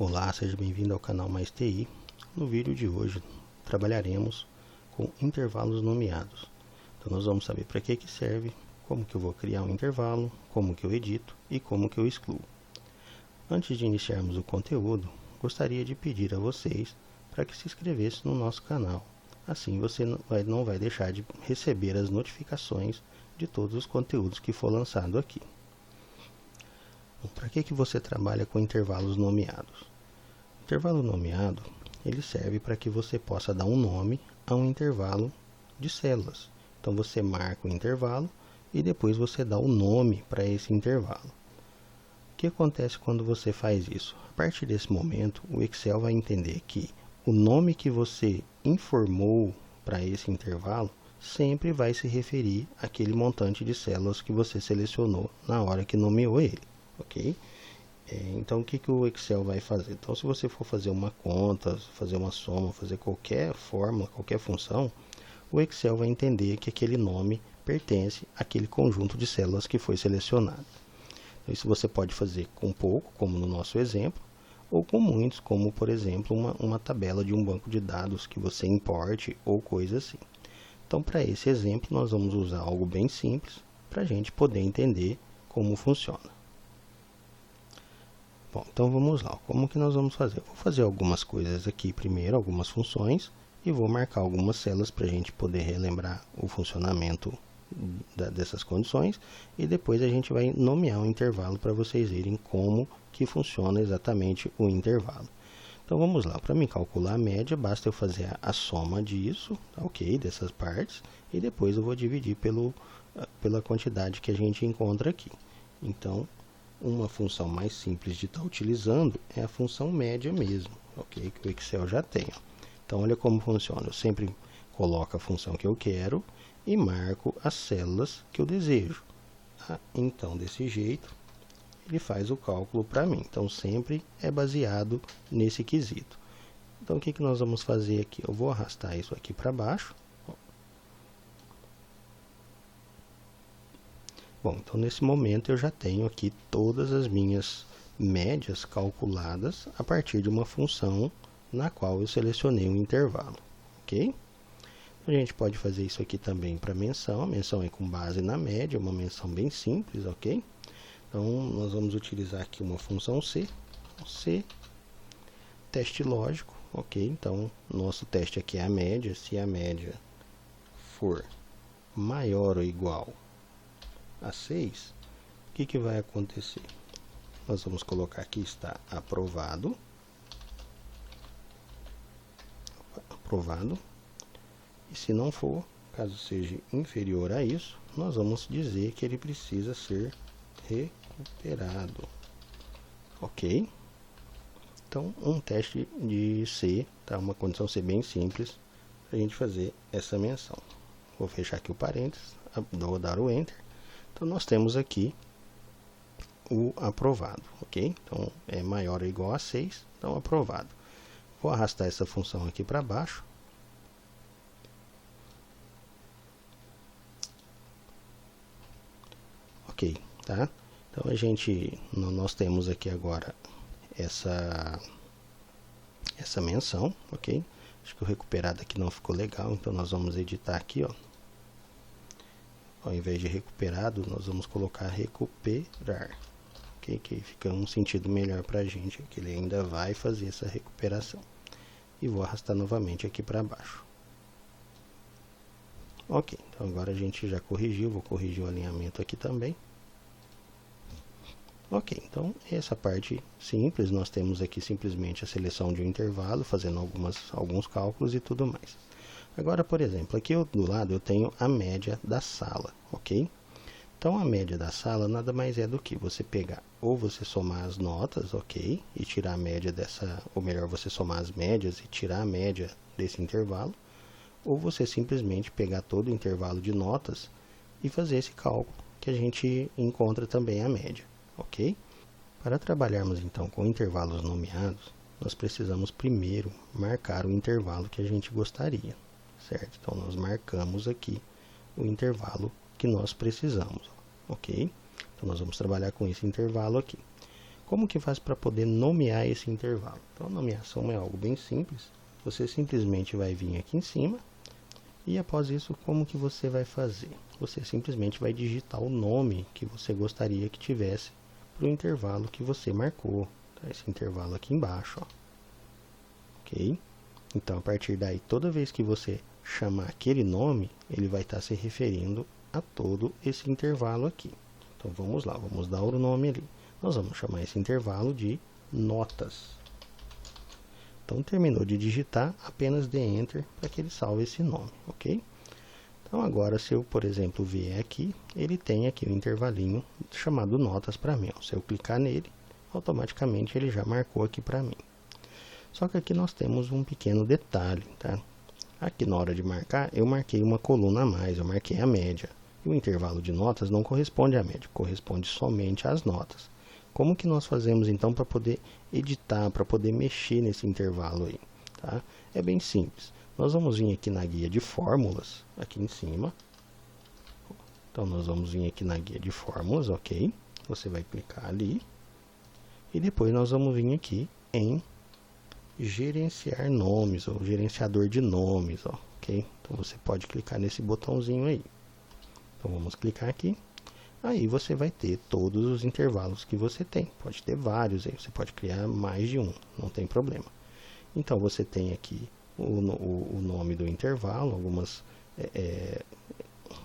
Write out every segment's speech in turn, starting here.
Olá, seja bem-vindo ao canal Mais TI. No vídeo de hoje trabalharemos com intervalos nomeados. Então nós vamos saber para que serve, como que eu vou criar um intervalo, como que eu edito e como que eu excluo. Antes de iniciarmos o conteúdo, gostaria de pedir a vocês para que se inscrevessem no nosso canal. Assim você não vai deixar de receber as notificações de todos os conteúdos que for lançado aqui. Para que você trabalha com intervalos nomeados? O intervalo nomeado, ele serve para que você possa dar um nome a um intervalo de células. Então você marca o intervalo e depois você dá o nome para esse intervalo. O que acontece quando você faz isso? A partir desse momento, o Excel vai entender que o nome que você informou para esse intervalo sempre vai se referir àquele montante de células que você selecionou na hora que nomeou ele. Ok? Então o que o Excel vai fazer? Então se você for fazer uma conta, fazer uma soma, fazer qualquer fórmula, qualquer função, o Excel vai entender que aquele nome pertence àquele conjunto de células que foi selecionado. Então, isso você pode fazer com pouco, como no nosso exemplo, ou com muitos, como por exemplo uma tabela de um banco de dados que você importe ou coisa assim. Então para esse exemplo nós vamos usar algo bem simples para a gente poder entender como funciona. Bom, então vamos lá. Como que nós vamos fazer? Eu vou fazer algumas coisas aqui primeiro, algumas funções, e vou marcar algumas células para a gente poder relembrar o funcionamento dessas condições, e depois a gente vai nomear um intervalo para vocês verem como que funciona exatamente o intervalo. Então vamos lá, para me calcular a média, basta eu fazer a soma disso, ok, dessas partes, e depois eu vou dividir pela quantidade que a gente encontra aqui. Então, uma função mais simples de estar utilizando é a função média mesmo, ok? Que o Excel já tem. Então, olha como funciona. Eu sempre coloco a função que eu quero e marco as células que eu desejo. Então, desse jeito, ele faz o cálculo para mim. Então, sempre é baseado nesse quesito. Então, o que nós vamos fazer aqui? Eu vou arrastar isso aqui para baixo. Bom, então nesse momento eu já tenho aqui todas as minhas médias calculadas a partir de uma função na qual eu selecionei um intervalo, ok? A gente pode fazer isso aqui também para menção. A menção é com base na média, uma menção bem simples, ok? Então nós vamos utilizar aqui uma função C, teste lógico, ok? Então nosso teste aqui é a média. Se a média for maior ou igual a 6, o que vai acontecer? Nós vamos colocar aqui está aprovado, e se não for, caso seja inferior a isso, nós vamos dizer que ele precisa ser recuperado, ok? Então, um teste de C, tá? Uma condição C bem simples, para a gente fazer essa menção. Vou fechar aqui o parênteses, vou dar o Enter. Então, nós temos aqui o aprovado, ok? Então, é maior ou igual a 6, então aprovado. Vou arrastar essa função aqui para baixo. Ok, tá? Então, nós temos aqui agora essa menção, ok? Acho que o recuperado aqui não ficou legal, então nós vamos editar aqui, ó. Ao invés de recuperado, nós vamos colocar recuperar, ok? Que fica um sentido melhor para a gente, que ele ainda vai fazer essa recuperação. E vou arrastar novamente aqui para baixo. Ok, então agora a gente já corrigiu, vou corrigir o alinhamento aqui também. Ok, então essa parte simples, nós temos aqui simplesmente a seleção de um intervalo, fazendo alguns cálculos e tudo mais. Agora, por exemplo, aqui do lado eu tenho a média da sala, ok? Então, a média da sala nada mais é do que você pegar, ou você somar as notas, ok? E tirar a média ou melhor, você somar as médias e tirar a média desse intervalo, ou você simplesmente pegar todo o intervalo de notas e fazer esse cálculo, que a gente encontra também a média, ok? Para trabalharmos então com intervalos nomeados, nós precisamos primeiro marcar o intervalo que a gente gostaria. Certo? Então, nós marcamos aqui o intervalo que nós precisamos, ok? Então, nós vamos trabalhar com esse intervalo aqui. Como que faz para poder nomear esse intervalo? Então, a nomeação é algo bem simples. Você simplesmente vai vir aqui em cima e após isso, como que você vai fazer? Você simplesmente vai digitar o nome que você gostaria que tivesse para o intervalo que você marcou. Tá? Esse intervalo aqui embaixo, ó. Ok? Então, a partir daí, toda vez que você chamar aquele nome, ele vai estar se referindo a todo esse intervalo aqui. Então, vamos lá, vamos dar o nome ali. Nós vamos chamar esse intervalo de notas. Então, terminou de digitar, apenas dê Enter para que ele salve esse nome, ok? Então, agora, se eu, por exemplo, vier aqui, ele tem aqui um intervalinho chamado notas para mim. Ó. Se eu clicar nele, automaticamente ele já marcou aqui para mim. Só que aqui nós temos um pequeno detalhe, tá? Aqui na hora de marcar, eu marquei uma coluna a mais, eu marquei a média. E o intervalo de notas não corresponde à média, corresponde somente às notas. Como que nós fazemos então para poder editar, para poder mexer nesse intervalo aí? Tá? É bem simples. Nós vamos vir aqui na guia de fórmulas, aqui em cima. Então nós vamos vir aqui na guia de fórmulas, ok? Você vai clicar ali. E depois nós vamos vir aqui em gerenciar nomes, ou gerenciador de nomes, ó, ok? Então você pode clicar nesse botãozinho aí. Então vamos clicar aqui. Aí você vai ter todos os intervalos que você tem. Pode ter vários aí, você pode criar mais de um, não tem problema. Então você tem aqui o nome do intervalo,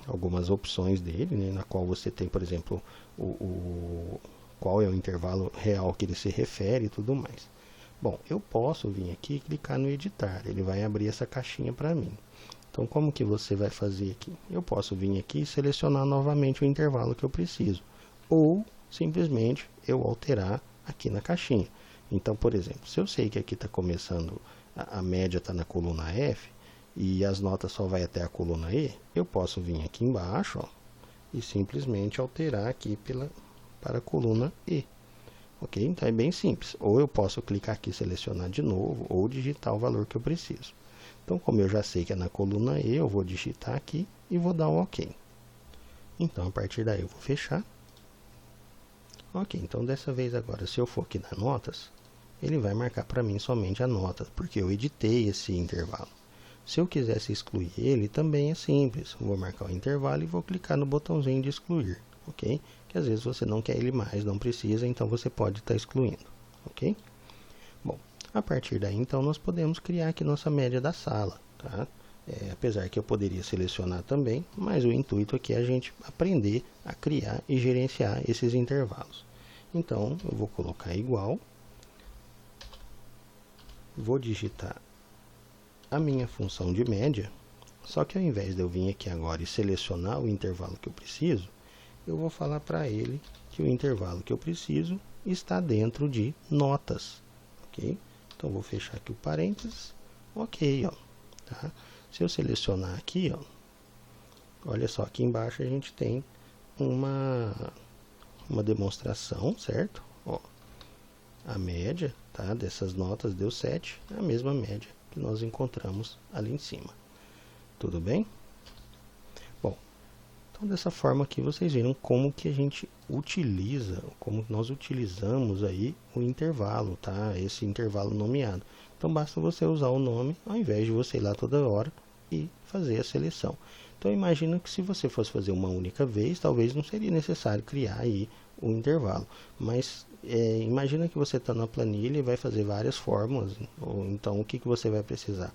algumas opções dele, né, na qual você tem, por exemplo, qual é o intervalo real que ele se refere e tudo mais. Bom, eu posso vir aqui e clicar no editar, ele vai abrir essa caixinha para mim. Então, como que você vai fazer aqui? Eu posso vir aqui e selecionar novamente o intervalo que eu preciso. Ou, simplesmente, eu alterar aqui na caixinha. Então, por exemplo, se eu sei que aqui está começando, a média está na coluna F, e as notas só vai até a coluna E, eu posso vir aqui embaixo, ó, e simplesmente alterar aqui para a coluna E. Ok? Então, é bem simples. Ou eu posso clicar aqui e selecionar de novo, ou digitar o valor que eu preciso. Então, como eu já sei que é na coluna E, eu vou digitar aqui e vou dar um OK. Então, a partir daí eu vou fechar. Ok, então dessa vez agora, se eu for aqui na notas, ele vai marcar para mim somente a nota, porque eu editei esse intervalo. Se eu quisesse excluir ele, também é simples. Eu vou marcar o intervalo e vou clicar no botãozinho de excluir, ok? Que às vezes você não quer ele mais, não precisa, então você pode estar excluindo, ok? Bom, a partir daí, então, nós podemos criar aqui nossa média da sala, tá? Apesar que eu poderia selecionar também, mas o intuito aqui é a gente aprender a criar e gerenciar esses intervalos. Então, eu vou colocar igual, vou digitar a minha função de média, só que ao invés de eu vir aqui agora e selecionar o intervalo que eu preciso, eu vou falar para ele que o intervalo que eu preciso está dentro de notas, ok? Então, vou fechar aqui o parênteses, ok, ó, tá? Se eu selecionar aqui, ó, olha só, aqui embaixo a gente tem uma demonstração, certo? Ó, a média, tá, dessas notas deu 7, é a mesma média que nós encontramos ali em cima. Tudo bem? Bom, então dessa forma aqui vocês viram como que a gente utiliza, como nós utilizamos aí o intervalo, tá? Esse intervalo nomeado. Então basta você usar o nome, ao invés de você ir lá toda hora e fazer a seleção. Então imagina que se você fosse fazer uma única vez, talvez não seria necessário criar aí o intervalo. Mas imagina que você está na planilha e vai fazer várias fórmulas. Ou então o que você vai precisar?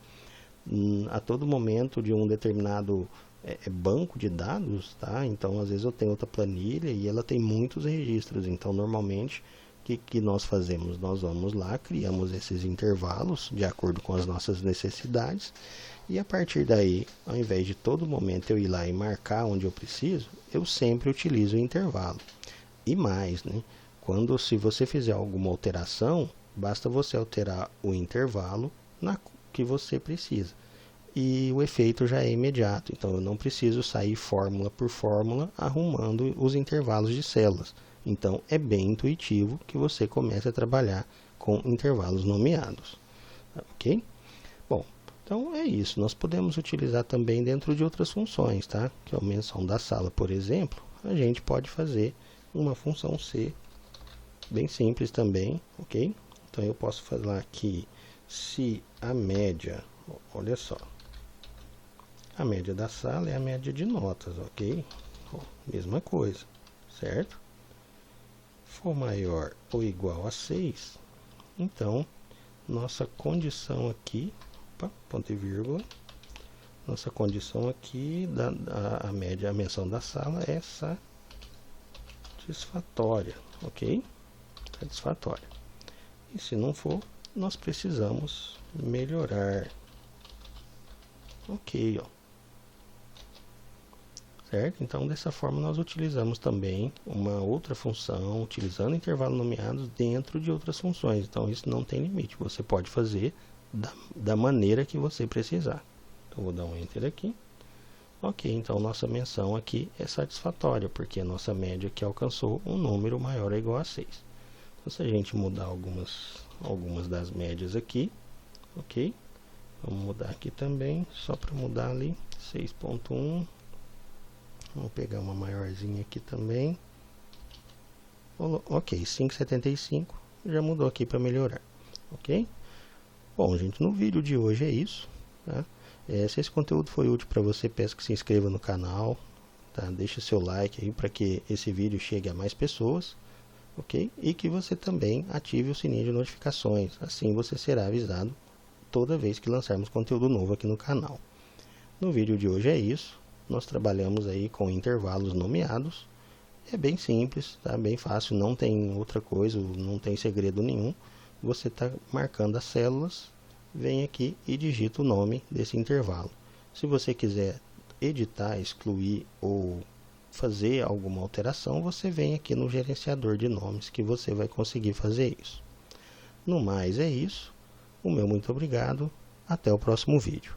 A todo momento de um determinado banco de dados, tá? Então às vezes eu tenho outra planilha e ela tem muitos registros. Então normalmente o que nós fazemos? Nós vamos lá, criamos esses intervalos de acordo com as nossas necessidades. E a partir daí, ao invés de todo momento eu ir lá e marcar onde eu preciso, eu sempre utilizo o intervalo. E mais, né? Se você fizer alguma alteração, basta você alterar o intervalo que você precisa. E o efeito já é imediato. Então eu não preciso sair fórmula por fórmula arrumando os intervalos de células. Então é bem intuitivo que você comece a trabalhar com intervalos nomeados. Ok? Bom, então é isso. Nós podemos utilizar também dentro de outras funções, tá? Que é a menção da sala, por exemplo. A gente pode fazer uma função C bem simples também, ok? Então eu posso falar aqui, se a média, olha só, a média da sala é a média de notas, ok? Ó, mesma coisa, certo? For maior ou igual a 6, então nossa condição aqui, opa, ponto e vírgula, nossa condição aqui, a média, a menção da sala é satisfatória, ok? Satisfatória. E se não for, nós precisamos melhorar. Ok, ó. Certo? Então, dessa forma, nós utilizamos também uma outra função, utilizando intervalos nomeados dentro de outras funções. Então, isso não tem limite. Você pode fazer da maneira que você precisar. Então, vou dar um Enter aqui. Ok, então nossa menção aqui é satisfatória, porque a nossa média aqui alcançou um número maior ou igual a 6. Então, se a gente mudar algumas das médias aqui, ok? Vamos mudar aqui também, só para mudar ali, 6.1. Vamos pegar uma maiorzinha aqui também. Ok, 5,75. Já mudou aqui para melhorar, ok? Bom, gente, no vídeo de hoje é isso, tá? Se esse conteúdo foi útil para você, peço que se inscreva no canal, tá? Deixe seu like aí para que esse vídeo chegue a mais pessoas, ok? E que você também ative o sininho de notificações, assim você será avisado toda vez que lançarmos conteúdo novo aqui no canal. No vídeo de hoje é isso, nós trabalhamos aí com intervalos nomeados, é bem simples, tá? Bem fácil, não tem outra coisa, não tem segredo nenhum, você está marcando as células, vem aqui e digita o nome desse intervalo. Se você quiser editar, excluir ou fazer alguma alteração, você vem aqui no gerenciador de nomes que você vai conseguir fazer isso. No mais é isso, o meu muito obrigado, até o próximo vídeo.